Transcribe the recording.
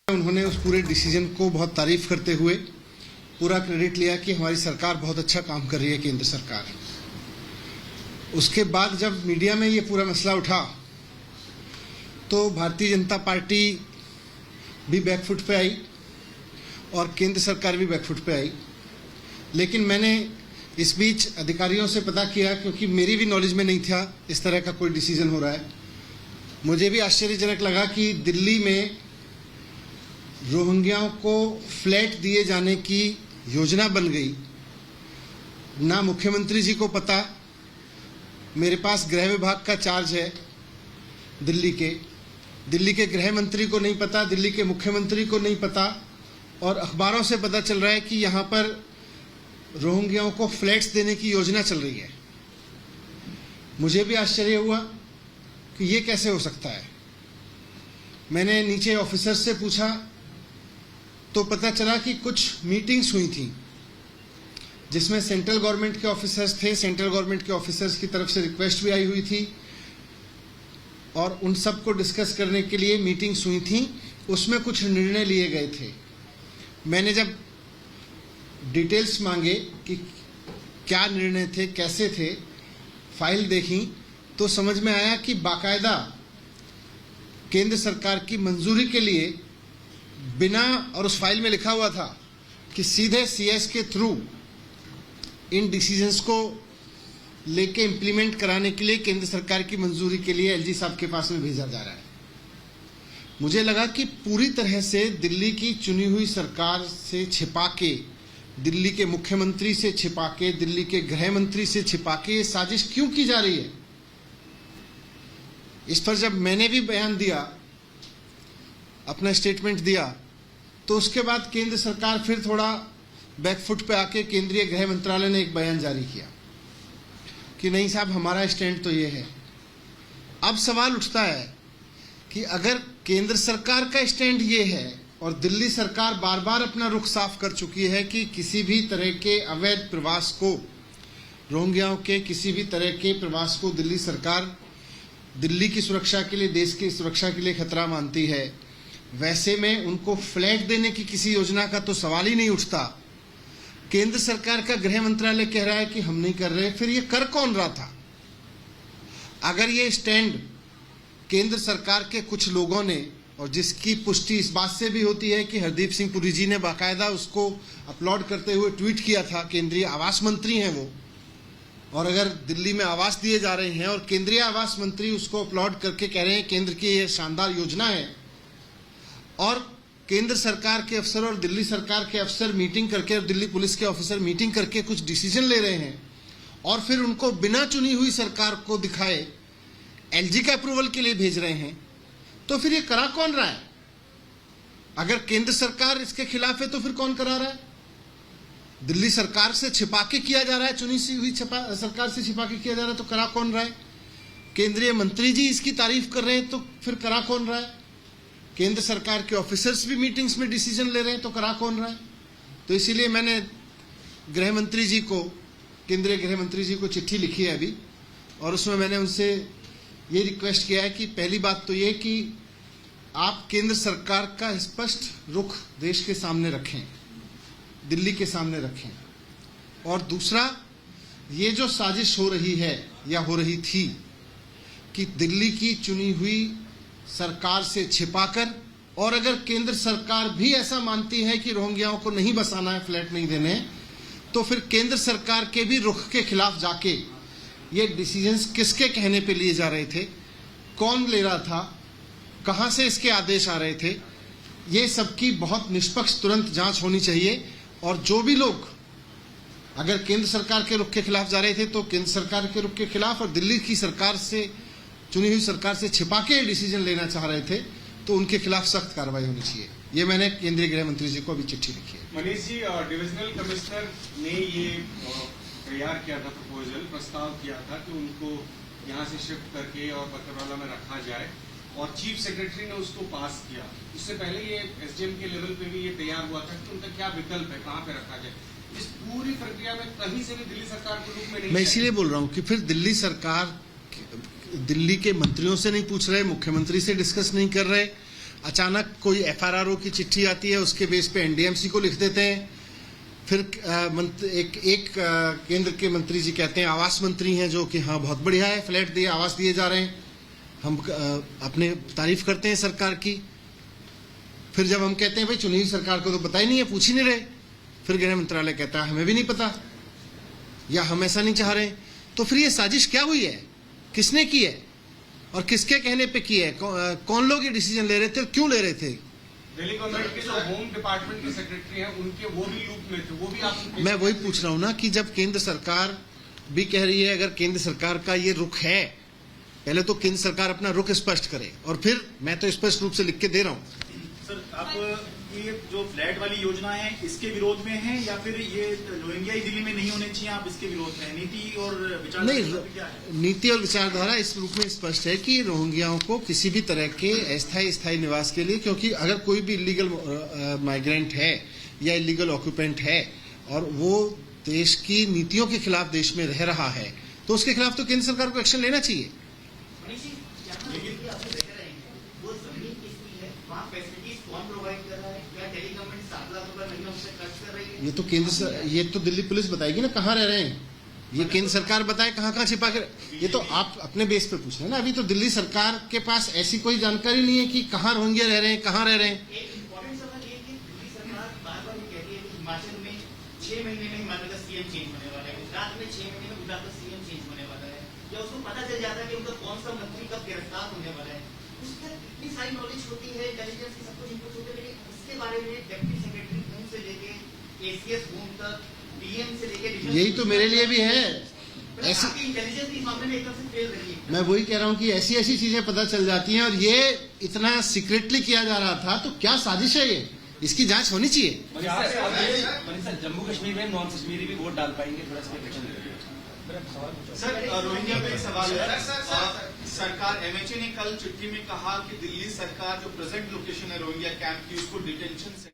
उन्होंने उस पूरे डिसीजन को बहुत तारीफ करते हुए पूरा क्रेडिट लिया कि हमारी सरकार बहुत अच्छा काम कर रही है, केंद्र सरकार। उसके बाद जब मीडिया में ये पूरा मसला उठा तो भारतीय जनता पार्टी भी बैकफुट पे आई और केंद्र सरकार भी बैकफुट पे आई। लेकिन मैंने इस बीच अधिकारियों से पता किया, क्योंकि मेरी भी नॉलेज में नहीं था इस तरह का कोई डिसीजन हो रहा है। मुझे भी आश्चर्यजनक लगा कि दिल्ली में रोहिंग्याओं को फ्लैट दिए जाने की योजना बन गई। ना मुख्यमंत्री जी को पता, मेरे पास गृह विभाग का चार्ज है दिल्ली के गृह मंत्री को नहीं पता, दिल्ली के मुख्यमंत्री को नहीं पता, और अखबारों से पता चल रहा है कि यहाँ पर रोहिंग्याओं को फ्लैट्स देने की योजना चल रही है। मुझे भी आश्चर्य हुआ कि ये कैसे हो सकता है। मैंने नीचे ऑफिसर से पूछा तो पता चला कि कुछ मीटिंग्स हुई थी जिसमें सेंट्रल गवर्नमेंट के ऑफिसर्स थे। सेंट्रल गवर्नमेंट के ऑफिसर्स की तरफ से रिक्वेस्ट भी आई हुई थी और उन सब को डिस्कस करने के लिए मीटिंग्स हुई थी। उसमें कुछ निर्णय लिए गए थे। मैंने जब डिटेल्स मांगे कि क्या निर्णय थे, कैसे थे, फाइल देखी तो समझ में आया कि बाकायदा केंद्र सरकार की मंजूरी के लिए बिना, और उस फाइल में लिखा हुआ था कि सीधे सीएस के थ्रू इन डिसीजंस को लेके इम्प्लीमेंट कराने के लिए केंद्र सरकार की मंजूरी के लिए एलजी साहब के पास में भेजा जा रहा है। मुझे लगा कि पूरी तरह से दिल्ली की चुनी हुई सरकार से छिपा के, दिल्ली के मुख्यमंत्री से छिपा के, दिल्ली के गृह मंत्री से छिपा के ये साजिश क्यों की जा रही है। इस पर जब मैंने भी बयान दिया, अपना स्टेटमेंट दिया, तो उसके बाद केंद्र सरकार फिर थोड़ा बैकफुट पे आके केंद्रीय गृह मंत्रालय ने एक बयान जारी किया कि नहीं साहब, हमारा स्टैंड तो ये है। अब सवाल उठता है कि अगर केंद्र सरकार का स्टैंड ये है और दिल्ली सरकार बार बार अपना रुख साफ कर चुकी है कि किसी भी तरह के अवैध प्रवास को, रोहिंग्याओं के किसी भी तरह के प्रवास को दिल्ली सरकार दिल्ली की सुरक्षा के लिए, देश की सुरक्षा के लिए खतरा मानती है, वैसे में उनको फ्लैट देने की किसी योजना का तो सवाल ही नहीं उठता। केंद्र सरकार का गृह मंत्रालय कह रहा है कि हम नहीं कर रहे, फिर ये कर कौन रहा था? अगर ये स्टैंड केंद्र सरकार के कुछ लोगों ने, और जिसकी पुष्टि इस बात से भी होती है कि हरदीप सिंह पुरी जी ने बाकायदा उसको अपलोड करते हुए ट्वीट किया था, केंद्रीय आवास मंत्री हैं वो, और अगर दिल्ली में आवास दिए जा रहे हैं और केंद्रीय आवास मंत्री उसको अपलोड करके कह रहे हैं केंद्र की ये शानदार योजना है, और केंद्र सरकार के अफसर और दिल्ली सरकार के अफसर मीटिंग करके, और दिल्ली पुलिस के ऑफिसर मीटिंग करके कुछ डिसीजन ले रहे हैं, और फिर उनको बिना चुनी हुई सरकार को दिखाए एलजी के अप्रूवल के लिए भेज रहे हैं, तो फिर ये करा कौन रहा है? अगर केंद्र सरकार इसके खिलाफ है तो फिर कौन करा रहा है? दिल्ली सरकार से छिपा के किया जा रहा है, चुनी हुई सरकार से छिपा के किया जा रहा है, तो करा कौन रहा है? केंद्रीय मंत्री जी इसकी तारीफ कर रहे हैं, तो फिर करा कौन रहा है? केंद्र सरकार के ऑफिसर्स भी मीटिंग्स में डिसीजन ले रहे हैं, तो करा कौन रहा है? तो इसीलिए मैंने गृह मंत्री जी को, केंद्रीय गृह मंत्री जी को चिट्ठी लिखी है अभी, और उसमें मैंने उनसे ये रिक्वेस्ट किया है कि पहली बात तो ये कि आप केंद्र सरकार का स्पष्ट रुख देश के सामने रखें, दिल्ली के सामने रखें, और दूसरा, ये जो साजिश हो रही है या हो रही थी कि दिल्ली की चुनी हुई सरकार से छिपाकर, और अगर केंद्र सरकार भी ऐसा मानती है कि रोहिंग्याओं को नहीं बसाना है, फ्लैट नहीं देने, तो फिर केंद्र सरकार के भी रुख के खिलाफ जाके ये डिसीजंस किसके कहने पे लिए जा रहे थे, कौन ले रहा था, कहां से इसके आदेश आ रहे थे, ये सबकी बहुत निष्पक्ष तुरंत जांच होनी चाहिए। और जो भी लोग अगर केंद्र सरकार के रुख के खिलाफ जा रहे थे तो केंद्र सरकार के रुख के खिलाफ, और दिल्ली की सरकार से, चुनी हुई सरकार से छिपा के डिसीजन लेना चाह रहे थे तो उनके खिलाफ सख्त कार्रवाई होनी चाहिए। ये मैंने केंद्रीय गृह मंत्री जी को अभी चिट्ठी लिखी है। मनीष जी, डिविजनल कमिश्नर ने ये तैयार किया था, प्रस्ताव किया था कि उनको यहाँ से शिफ्ट करके और बकरवाला में रखा जाए, और चीफ सेक्रेटरी ने उसको पास किया। उससे पहले ये एसडीएम के लेवल पे भी ये तैयार हुआ था कि उनका क्या विकल्प है, कहाँ पे रखा जाए। इस पूरी प्रक्रिया में कहीं से भी दिल्ली सरकार को रूप में नहीं, मैं इसीलिए बोल रहा हूँ कि फिर दिल्ली सरकार दिल्ली के मंत्रियों से नहीं पूछ रहे, मुख्यमंत्री से डिस्कस नहीं कर रहे, अचानक कोई FRRO की चिट्ठी आती है, उसके बेस पे NDMC को लिख देते हैं। फिर एक केंद्र के मंत्री जी कहते हैं, आवास मंत्री हैं जो कि हाँ बहुत बढ़िया है, फ्लैट दिए, आवास दिए जा रहे हैं, हम अपने तारीफ करते हैं सरकार की। फिर जब हम कहते हैं भाई चुनी हुई सरकार को तो पता ही नहीं है, पूछ ही नहीं रहे, फिर गृह मंत्रालय कहता है हमें भी नहीं पता या हम ऐसा नहीं चाह रहे। तो फिर ये साजिश क्या हुई है, किसने की है और किसके कहने पे की है, कौन लोग ये डिसीजन ले रहे थे और क्यों ले रहे थे? दिल्ली गवर्नमेंट के जो होम डिपार्टमेंट के सेक्रेटरी हैं उनके वो भी लूप में थे, वो भी आप। मैं वही पूछ रहा हूं ना कि जब केंद्र सरकार भी कह रही है, अगर केंद्र सरकार का ये रुख है, पहले तो केंद्र सरकार अपना रुख स्पष्ट करे, और फिर मैं तो स्पष्ट रूप से लिख के दे रहा हूं। सर, आप ये जो फ्लैट वाली योजना है इसके विरोध में है या फिर ये रोहिंग्या ही दिल्ली में नहीं होने चाहिए, आप इसके विरोध में है? नीति और विचारधारा क्या है? नीति और विचारधारा इस रूप में स्पष्ट है कि रोहिंग्याओं को किसी भी तरह के स्थायी निवास के लिए, क्योंकि अगर कोई भी इलीगल माइग्रेंट है या इलीगल ऑक्यूपेंट है और वो देश की नीतियों के खिलाफ देश में रह रहा है, तो उसके खिलाफ तो केंद्र सरकार को एक्शन लेना चाहिए। ये तो दिल्ली पुलिस बताएगी ना कहाँ रह रहे हैं, ये केंद्र सरकार बताए कहाँ छिपा कर। ये तो आप अपने बेस पे पूछ रहे हैं ना। अभी तो दिल्ली सरकार के पास ऐसी कोई जानकारी नहीं है कि कहाँ रोहिंग्या रह रहे हैं, कहाँ रह रहे हैं। एक इम्पोर्टेंट सवाल ये कि दिल्ली सरकार बार-बार ये कहती है कि हिमाचल में 6 महीने में हिमाचल का सीएम चेंज होने वाला है, गुजरात में 6 महीने में गुजरात का सीएम चेंज होने वाला है, या उसको पता चल जाता है कि उनका कौन सा मंत्री कब गिरफ्तार होने वाला है। उसका इतनी सारी नॉलेज होती है, इंटेलिजेंस की सब कुछ इनपुट होते हैं, लेकिन इसके बारे में डिप्टी सेक्रेटरी होम से लेके ACS होम तक, DM से लेके, यही तो मेरे लिए भी है। ऐसी इंटेलिजेंस इस मामले में एकदम से फेल रही है। मैं वही कह रहा हूँ कि ऐसी चीजें पता चल जाती हैं, और ये इतना सीक्रेटली किया जा रहा था, तो क्या साजिश है ये, इसकी जांच होनी चाहिए। जम्मू कश्मीर में नॉन कश्मीरी भी वोट डाल पाएंगे, थोड़ा सा सर, रोहिंग्या पे सवाल है। सरकार MHA ने कल चिट्ठी में कहा कि दिल्ली सरकार जो प्रेजेंट लोकेशन है रोहिंग्या कैंप की, उसको डिटेंशन